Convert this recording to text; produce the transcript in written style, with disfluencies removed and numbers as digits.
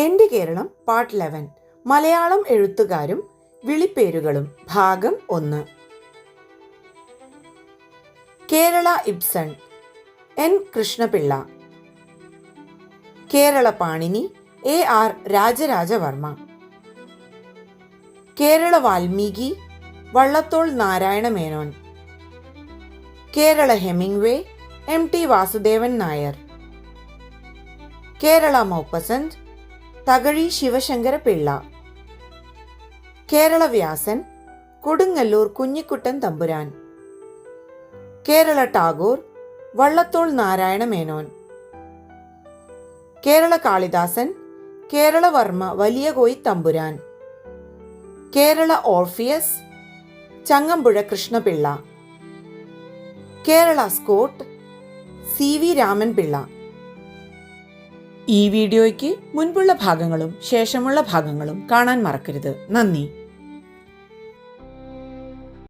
എൻ്റെ കേരളം പാർട്ട് 11 മലയാളം എഴുത്തുകാരും വിളിപ്പേരുകളും ഭാഗം 1. Kerala Ibsen N Krishna Pillai. Kerala Panini AR Rajaraja Varma. Kerala Valmiki Vallathol Narayana Menon. Kerala Hemingway MT Vasudevan Nair. Kerala Maupassant Thakazhi Sivasankara Pillai. Kerala Vyasan Kodungallur Kunhikuttan Thampuran. Kerala Tagore Vallathol Narayana Menon. Kerala Kalidasan Keralavarma Valiya Koyi Thampuran. Kerala Orpheus Changampuzha Krishnapillai. Kerala Scott CV Raman Pillai. ഈ വീഡിയോയ്ക്ക് മുൻപുള്ള ഭാഗങ്ങളും ശേഷമുള്ള ഭാഗങ്ങളും കാണാൻ മറക്കരുത്. നന്ദി.